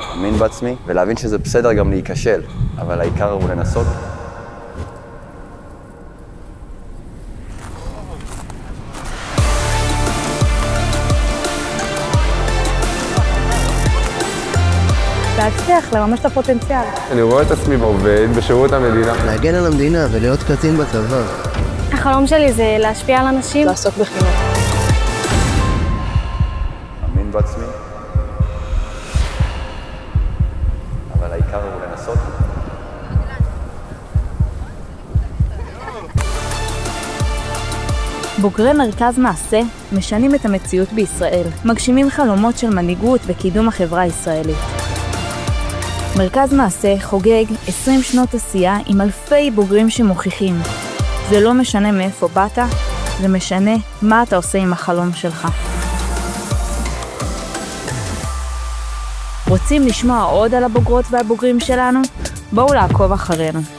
להאמין בעצמי ולהבין שזה בסדר גם להיכשל, אבל העיקר הוא לנסות. להצליח, לממש את הפוטנציאל. אני רואה את עצמי עובד בשירות המדינה. להגן על המדינה ולהיות קצין בצבא. החלום שלי זה להשפיע על אנשים. לעסוק בחינוך. להאמין בעצמי, אבל העיקר הוא לנסות. בוגרי מרכז מעשה משנים את המציאות בישראל, מגשימים חלומות של מנהיגות וקידום החברה הישראלית. מרכז מעשה חוגג 20 שנות עשייה עם אלפי בוגרים שמוכיחים. זה לא משנה מאיפה באת, זה משנה מה אתה עושה עם החלום שלך. רוצים לשמוע עוד על הבוגרות והבוגרים שלנו? בואו לעקוב אחרינו.